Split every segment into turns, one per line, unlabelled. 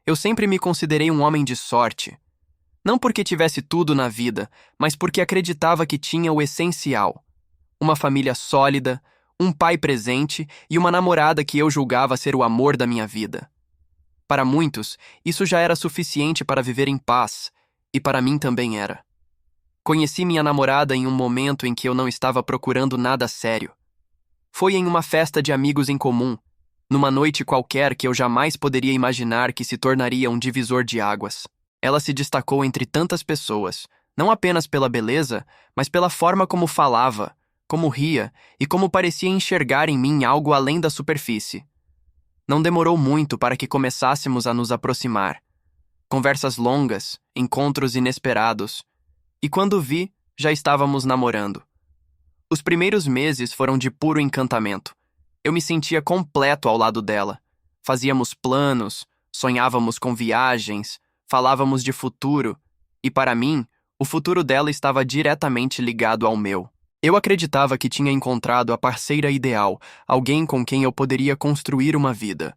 Eu sempre me considerei um homem de sorte. Não porque tivesse tudo na vida, mas porque acreditava que tinha o essencial: uma família sólida, um pai presente e uma namorada que eu julgava ser o amor da minha vida. Para muitos, isso já era suficiente para viver em paz, e para mim também era. Conheci minha namorada em um momento em que eu não estava procurando nada sério. Foi em uma festa de amigos em comum, numa noite qualquer que eu jamais poderia imaginar que se tornaria um divisor de águas. Ela se destacou entre tantas pessoas, não apenas pela beleza, mas pela forma como falava, como ria e como parecia enxergar em mim algo além da superfície. Não demorou muito para que começássemos a nos aproximar. Conversas longas, encontros inesperados. E quando vi, já estávamos namorando. Os primeiros meses foram de puro encantamento. Eu me sentia completo ao lado dela. Fazíamos planos, sonhávamos com viagens, falávamos de futuro, e para mim, o futuro dela estava diretamente ligado ao meu. Eu acreditava que tinha encontrado a parceira ideal, alguém com quem eu poderia construir uma vida.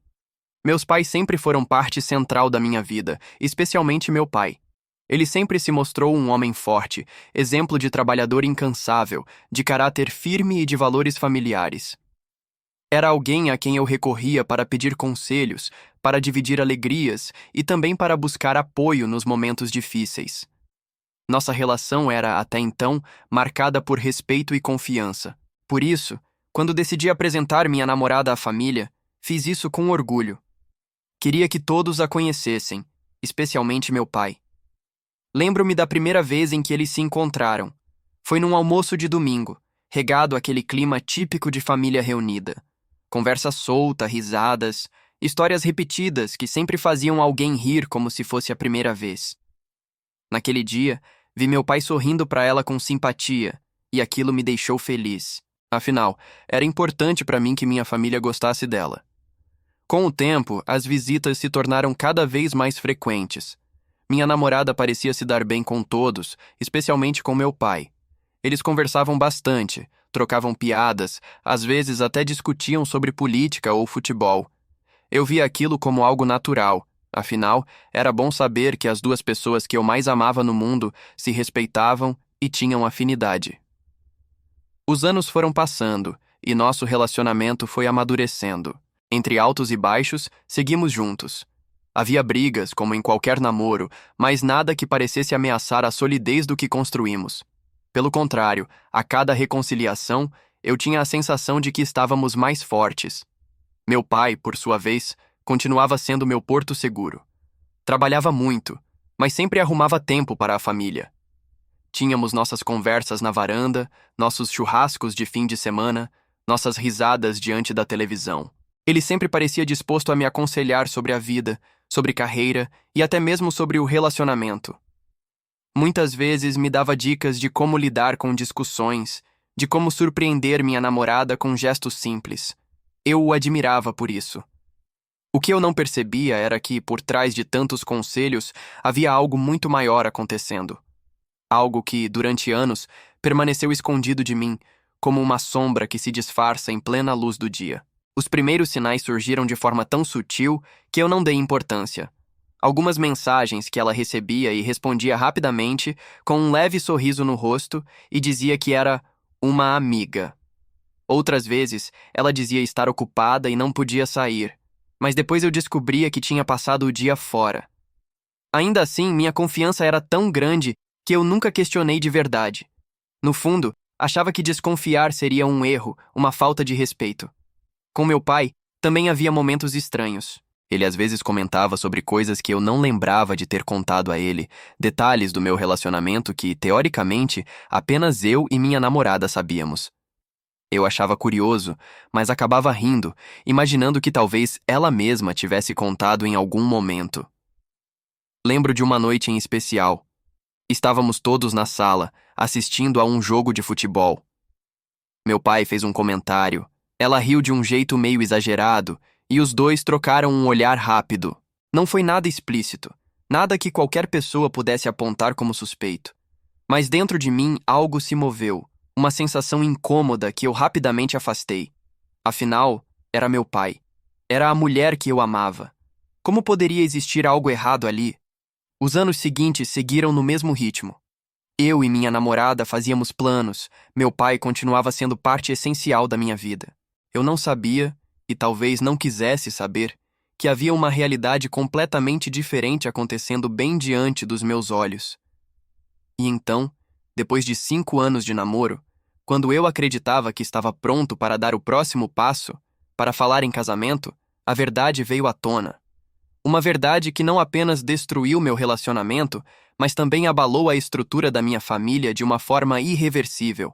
Meus pais sempre foram parte central da minha vida, especialmente meu pai. Ele sempre se mostrou um homem forte, exemplo de trabalhador incansável, de caráter firme e de valores familiares. Era alguém a quem eu recorria para pedir conselhos, para dividir alegrias e também para buscar apoio nos momentos difíceis. Nossa relação era, até então, marcada por respeito e confiança. Por isso, quando decidi apresentar minha namorada à família, fiz isso com orgulho. Queria que todos a conhecessem, especialmente meu pai. Lembro-me da primeira vez em que eles se encontraram. Foi num almoço de domingo, regado àquele clima típico de família reunida. Conversa solta, risadas, histórias repetidas que sempre faziam alguém rir como se fosse a primeira vez. Naquele dia, vi meu pai sorrindo para ela com simpatia, e aquilo me deixou feliz. Afinal, era importante para mim que minha família gostasse dela. Com o tempo, as visitas se tornaram cada vez mais frequentes. Minha namorada parecia se dar bem com todos, especialmente com meu pai. Eles conversavam bastante, trocavam piadas, às vezes até discutiam sobre política ou futebol. Eu via aquilo como algo natural. Afinal, era bom saber que as duas pessoas que eu mais amava no mundo se respeitavam e tinham afinidade. Os anos foram passando e nosso relacionamento foi amadurecendo. Entre altos e baixos, seguimos juntos. Havia brigas, como em qualquer namoro, mas nada que parecesse ameaçar a solidez do que construímos. Pelo contrário, a cada reconciliação, eu tinha a sensação de que estávamos mais fortes. Meu pai, por sua vez, continuava sendo meu porto seguro. Trabalhava muito, mas sempre arrumava tempo para a família. Tínhamos nossas conversas na varanda, nossos churrascos de fim de semana, nossas risadas diante da televisão. Ele sempre parecia disposto a me aconselhar sobre a vida, sobre carreira e até mesmo sobre o relacionamento. Muitas vezes me dava dicas de como lidar com discussões, de como surpreender minha namorada com gestos simples. Eu o admirava por isso. O que eu não percebia era que, por trás de tantos conselhos, havia algo muito maior acontecendo. Algo que, durante anos, permaneceu escondido de mim, como uma sombra que se disfarça em plena luz do dia. Os primeiros sinais surgiram de forma tão sutil que eu não dei importância. Algumas mensagens que ela recebia e respondia rapidamente, com um leve sorriso no rosto, e dizia que era uma amiga. Outras vezes, ela dizia estar ocupada e não podia sair, mas depois eu descobria que tinha passado o dia fora. Ainda assim, minha confiança era tão grande que eu nunca questionei de verdade. No fundo, achava que desconfiar seria um erro, uma falta de respeito. Com meu pai, também havia momentos estranhos. Ele às vezes comentava sobre coisas que eu não lembrava de ter contado a ele, detalhes do meu relacionamento que, teoricamente, apenas eu e minha namorada sabíamos. Eu achava curioso, mas acabava rindo, imaginando que talvez ela mesma tivesse contado em algum momento. Lembro de uma noite em especial. Estávamos todos na sala, assistindo a um jogo de futebol. Meu pai fez um comentário. Ela riu de um jeito meio exagerado, e os dois trocaram um olhar rápido. Não foi nada explícito, nada que qualquer pessoa pudesse apontar como suspeito. Mas dentro de mim algo se moveu, uma sensação incômoda que eu rapidamente afastei. Afinal, era meu pai. Era a mulher que eu amava. Como poderia existir algo errado ali? Os anos seguintes seguiram no mesmo ritmo. Eu e minha namorada fazíamos planos, meu pai continuava sendo parte essencial da minha vida. Eu não sabia, e talvez não quisesse saber, que havia uma realidade completamente diferente acontecendo bem diante dos meus olhos. E então, depois de 5 anos de namoro, quando eu acreditava que estava pronto para dar o próximo passo, para falar em casamento, a verdade veio à tona. Uma verdade que não apenas destruiu meu relacionamento, mas também abalou a estrutura da minha família de uma forma irreversível.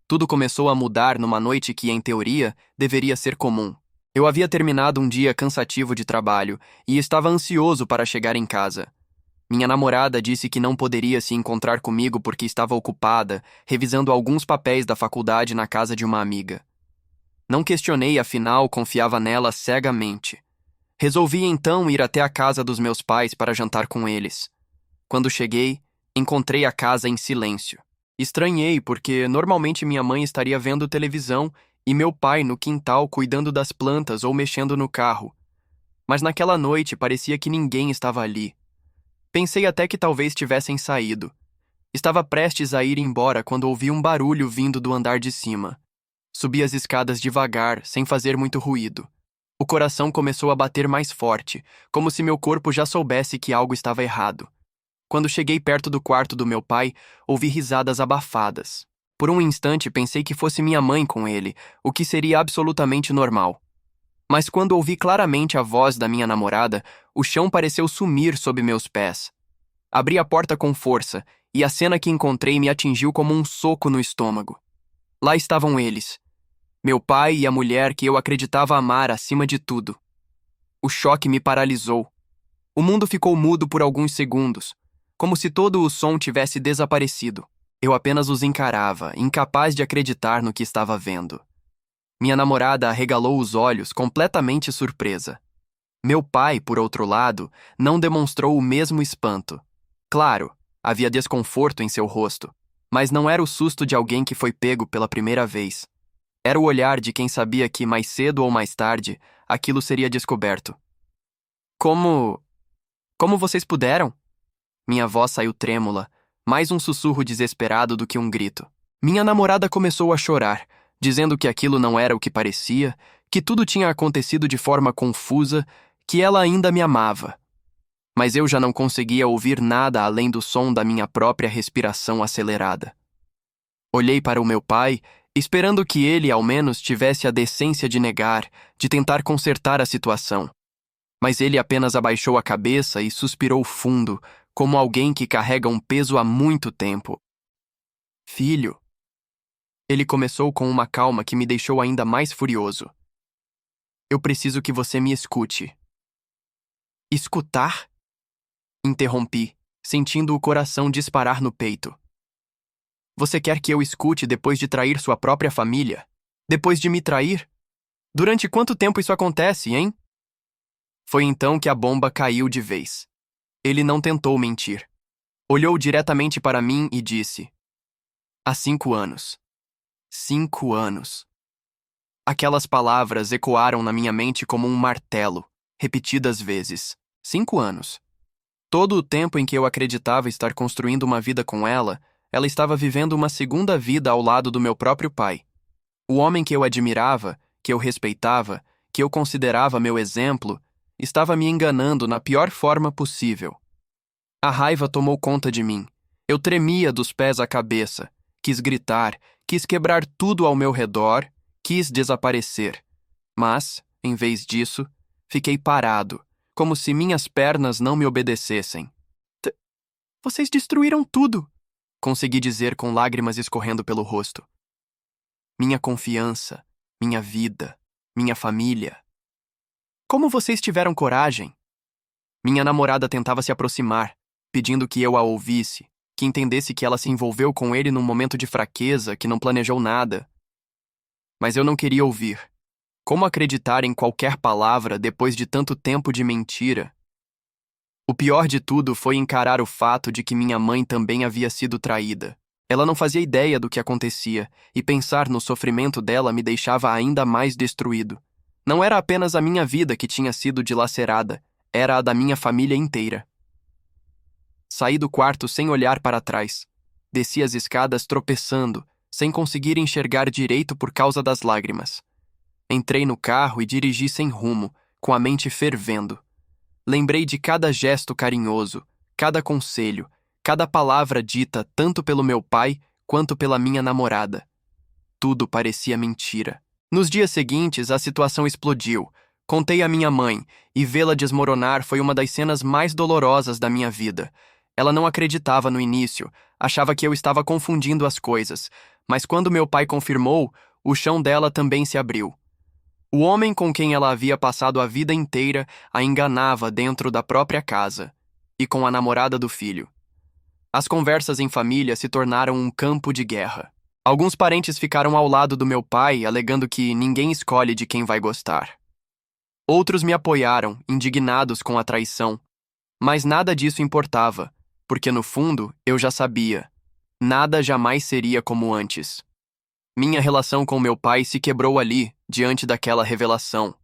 Tudo começou a mudar numa noite que, em teoria, deveria ser comum. Eu havia terminado um dia cansativo de trabalho e estava ansioso para chegar em casa. Minha namorada disse que não poderia se encontrar comigo porque estava ocupada, revisando alguns papéis da faculdade na casa de uma amiga. Não questionei, afinal, confiava nela cegamente. Resolvi então ir até a casa dos meus pais para jantar com eles. Quando cheguei, encontrei a casa em silêncio. Estranhei porque normalmente minha mãe estaria vendo televisão e meu pai no quintal cuidando das plantas ou mexendo no carro. Mas naquela noite parecia que ninguém estava ali. Pensei até que talvez tivessem saído. Estava prestes a ir embora quando ouvi um barulho vindo do andar de cima. Subi as escadas devagar, sem fazer muito ruído. O coração começou a bater mais forte, como se meu corpo já soubesse que algo estava errado. Quando cheguei perto do quarto do meu pai, ouvi risadas abafadas. Por um instante pensei que fosse minha mãe com ele, o que seria absolutamente normal. Mas quando ouvi claramente a voz da minha namorada, o chão pareceu sumir sob meus pés. Abri a porta com força, e a cena que encontrei me atingiu como um soco no estômago. Lá estavam eles, meu pai e a mulher que eu acreditava amar acima de tudo. O choque me paralisou. O mundo ficou mudo por alguns segundos, como se todo o som tivesse desaparecido. Eu apenas os encarava, incapaz de acreditar no que estava vendo. Minha namorada arregalou os olhos, completamente surpresa. Meu pai, por outro lado, não demonstrou o mesmo espanto. Claro, havia desconforto em seu rosto, mas não era o susto de alguém que foi pego pela primeira vez. Era o olhar de quem sabia que, mais cedo ou mais tarde, aquilo seria descoberto. Como vocês puderam? Minha voz saiu trêmula, mais um sussurro desesperado do que um grito. Minha namorada começou a chorar, dizendo que aquilo não era o que parecia, que tudo tinha acontecido de forma confusa, que ela ainda me amava. Mas eu já não conseguia ouvir nada além do som da minha própria respiração acelerada. Olhei para o meu pai, esperando que ele, ao menos, tivesse a decência de negar, de tentar consertar a situação. Mas ele apenas abaixou a cabeça e suspirou fundo, como alguém que carrega um peso há muito tempo. Filho. Ele começou com uma calma que me deixou ainda mais furioso. Eu preciso que você me escute. Escutar? Interrompi, sentindo o coração disparar no peito. Você quer que eu escute depois de trair sua própria família? Depois de me trair? Durante quanto tempo isso acontece, hein? Foi então que a bomba caiu de vez. Ele não tentou mentir. Olhou diretamente para mim e disse: há 5 anos. 5 anos. Aquelas palavras ecoaram na minha mente como um martelo, repetidas vezes. 5 anos. Todo o tempo em que eu acreditava estar construindo uma vida com ela, ela estava vivendo uma segunda vida ao lado do meu próprio pai. O homem que eu admirava, que eu respeitava, que eu considerava meu exemplo, estava me enganando na pior forma possível. A raiva tomou conta de mim. Eu tremia dos pés à cabeça. Quis gritar, quis quebrar tudo ao meu redor, quis desaparecer. Mas, em vez disso, fiquei parado, como se minhas pernas não me obedecessem. Vocês destruíram tudo, consegui dizer com lágrimas escorrendo pelo rosto. Minha confiança, minha vida, minha família. Como vocês tiveram coragem? Minha namorada tentava se aproximar, pedindo que eu a ouvisse, que entendesse que ela se envolveu com ele num momento de fraqueza, que não planejou nada. Mas eu não queria ouvir. Como acreditar em qualquer palavra depois de tanto tempo de mentira? O pior de tudo foi encarar o fato de que minha mãe também havia sido traída. Ela não fazia ideia do que acontecia, e pensar no sofrimento dela me deixava ainda mais destruído. Não era apenas a minha vida que tinha sido dilacerada, era a da minha família inteira. Saí do quarto sem olhar para trás. Desci as escadas tropeçando, sem conseguir enxergar direito por causa das lágrimas. Entrei no carro e dirigi sem rumo, com a mente fervendo. Lembrei de cada gesto carinhoso, cada conselho, cada palavra dita tanto pelo meu pai quanto pela minha namorada. Tudo parecia mentira. Nos dias seguintes, a situação explodiu. Contei à minha mãe, e vê-la desmoronar foi uma das cenas mais dolorosas da minha vida. Ela não acreditava no início, achava que eu estava confundindo as coisas, mas quando meu pai confirmou, o chão dela também se abriu. O homem com quem ela havia passado a vida inteira a enganava dentro da própria casa, e com a namorada do filho. As conversas em família se tornaram um campo de guerra. Alguns parentes ficaram ao lado do meu pai, alegando que ninguém escolhe de quem vai gostar. Outros me apoiaram, indignados com a traição. Mas nada disso importava, porque no fundo eu já sabia. Nada jamais seria como antes. Minha relação com meu pai se quebrou ali, diante daquela revelação.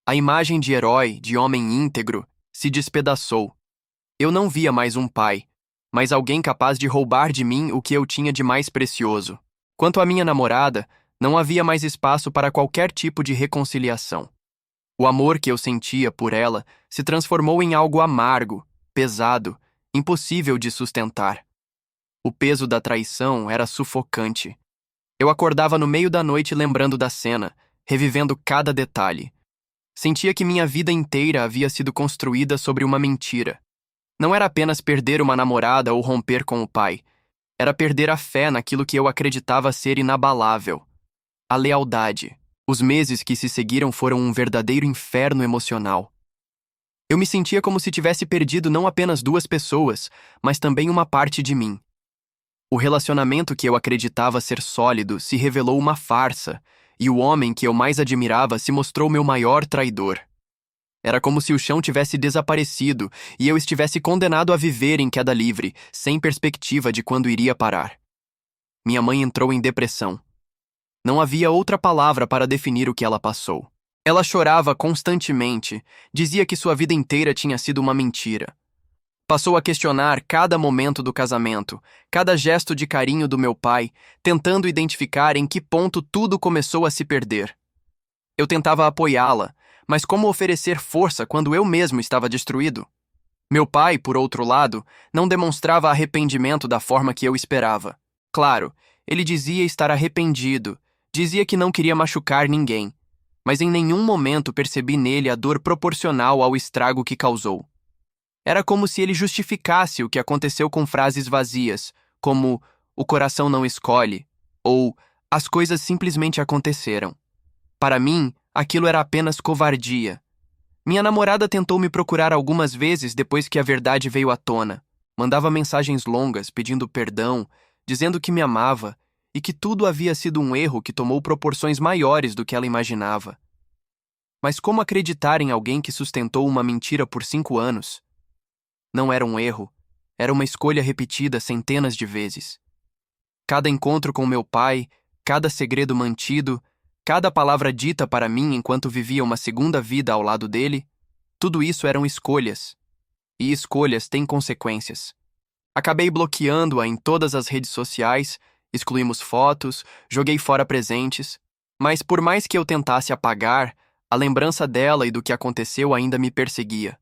A imagem de herói, de homem íntegro, se despedaçou. Eu não via mais um pai, mas alguém capaz de roubar de mim o que eu tinha de mais precioso. Quanto à minha namorada, não havia mais espaço para qualquer tipo de reconciliação. O amor que eu sentia por ela se transformou em algo amargo, pesado, impossível de sustentar. O peso da traição era sufocante. Eu acordava no meio da noite lembrando da cena, revivendo cada detalhe. Sentia que minha vida inteira havia sido construída sobre uma mentira. Não era apenas perder uma namorada ou romper com o pai. Era perder a fé naquilo que eu acreditava ser inabalável. A lealdade. Os meses que se seguiram foram um verdadeiro inferno emocional. Eu me sentia como se tivesse perdido não apenas 2 pessoas, mas também uma parte de mim. O relacionamento que eu acreditava ser sólido se revelou uma farsa, e o homem que eu mais admirava se mostrou meu maior traidor. Era como se o chão tivesse desaparecido e eu estivesse condenado a viver em queda livre, sem perspectiva de quando iria parar. Minha mãe entrou em depressão. Não havia outra palavra para definir o que ela passou. Ela chorava constantemente, dizia que sua vida inteira tinha sido uma mentira. Passou a questionar cada momento do casamento, cada gesto de carinho do meu pai, tentando identificar em que ponto tudo começou a se perder. Eu tentava apoiá-la, mas como oferecer força quando eu mesmo estava destruído? Meu pai, por outro lado, não demonstrava arrependimento da forma que eu esperava. Claro, ele dizia estar arrependido, dizia que não queria machucar ninguém, mas em nenhum momento percebi nele a dor proporcional ao estrago que causou. Era como se ele justificasse o que aconteceu com frases vazias, como "o coração não escolhe" ou "as coisas simplesmente aconteceram". Para mim, aquilo era apenas covardia. Minha namorada tentou me procurar algumas vezes depois que a verdade veio à tona. Mandava mensagens longas pedindo perdão, dizendo que me amava e que tudo havia sido um erro que tomou proporções maiores do que ela imaginava. Mas como acreditar em alguém que sustentou uma mentira por 5 anos? Não era um erro, era uma escolha repetida centenas de vezes. Cada encontro com meu pai, cada segredo mantido, cada palavra dita para mim enquanto vivia uma segunda vida ao lado dele, tudo isso eram escolhas. E escolhas têm consequências. Acabei bloqueando-a em todas as redes sociais, excluímos fotos, joguei fora presentes, mas por mais que eu tentasse apagar, a lembrança dela e do que aconteceu ainda me perseguia.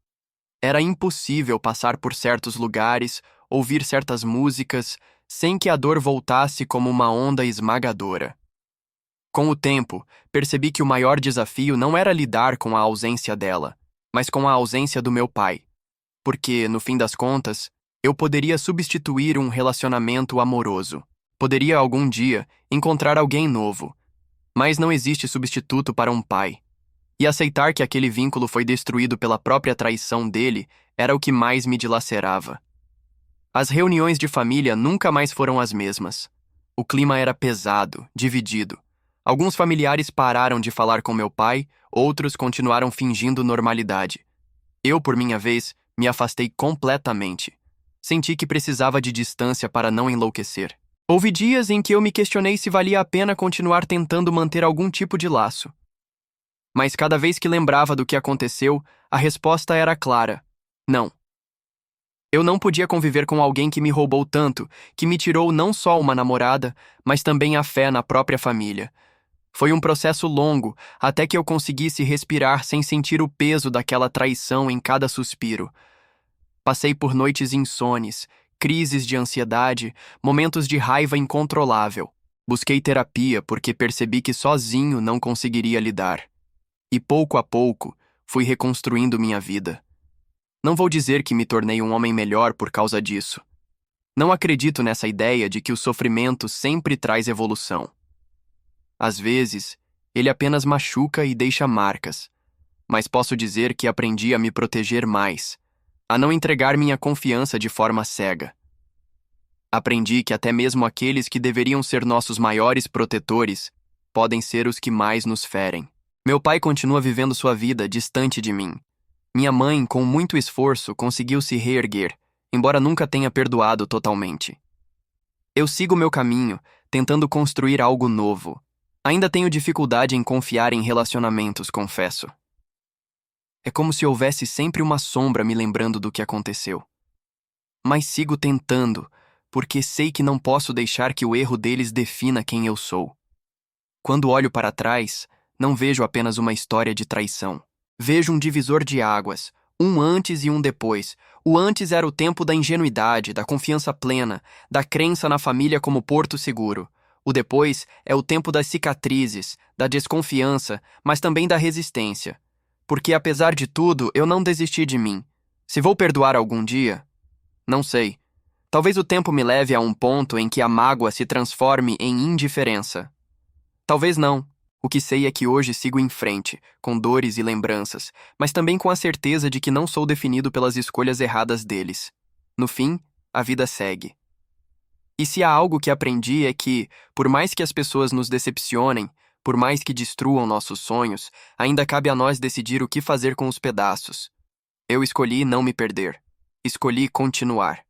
Era impossível passar por certos lugares, ouvir certas músicas, sem que a dor voltasse como uma onda esmagadora. Com o tempo, percebi que o maior desafio não era lidar com a ausência dela, mas com a ausência do meu pai. Porque, no fim das contas, eu poderia substituir um relacionamento amoroso. Poderia, algum dia, encontrar alguém novo. Mas não existe substituto para um pai. E aceitar que aquele vínculo foi destruído pela própria traição dele era o que mais me dilacerava. As reuniões de família nunca mais foram as mesmas. O clima era pesado, dividido. Alguns familiares pararam de falar com meu pai, outros continuaram fingindo normalidade. Eu, por minha vez, me afastei completamente. Senti que precisava de distância para não enlouquecer. Houve dias em que eu me questionei se valia a pena continuar tentando manter algum tipo de laço. Mas cada vez que lembrava do que aconteceu, a resposta era clara: não. Eu não podia conviver com alguém que me roubou tanto, que me tirou não só uma namorada, mas também a fé na própria família. Foi um processo longo, até que eu conseguisse respirar sem sentir o peso daquela traição em cada suspiro. Passei por noites insones, crises de ansiedade, momentos de raiva incontrolável. Busquei terapia porque percebi que sozinho não conseguiria lidar. E pouco a pouco, fui reconstruindo minha vida. Não vou dizer que me tornei um homem melhor por causa disso. Não acredito nessa ideia de que o sofrimento sempre traz evolução. Às vezes, ele apenas machuca e deixa marcas, mas posso dizer que aprendi a me proteger mais, a não entregar minha confiança de forma cega. Aprendi que até mesmo aqueles que deveriam ser nossos maiores protetores podem ser os que mais nos ferem. Meu pai continua vivendo sua vida distante de mim. Minha mãe, com muito esforço, conseguiu se reerguer, embora nunca tenha perdoado totalmente. Eu sigo meu caminho, tentando construir algo novo. Ainda tenho dificuldade em confiar em relacionamentos, confesso. É como se houvesse sempre uma sombra me lembrando do que aconteceu. Mas sigo tentando, porque sei que não posso deixar que o erro deles defina quem eu sou. Quando olho para trás, não vejo apenas uma história de traição. Vejo um divisor de águas, um antes e um depois. O antes era o tempo da ingenuidade, da confiança plena, da crença na família como porto seguro. O depois é o tempo das cicatrizes, da desconfiança, mas também da resistência. Porque, apesar de tudo, eu não desisti de mim. Se vou perdoar algum dia? Não sei. Talvez o tempo me leve a um ponto em que a mágoa se transforme em indiferença. Talvez não. O que sei é que hoje sigo em frente, com dores e lembranças, mas também com a certeza de que não sou definido pelas escolhas erradas deles. No fim, a vida segue. E se há algo que aprendi é que, por mais que as pessoas nos decepcionem, por mais que destruam nossos sonhos, ainda cabe a nós decidir o que fazer com os pedaços. Eu escolhi não me perder. Escolhi continuar.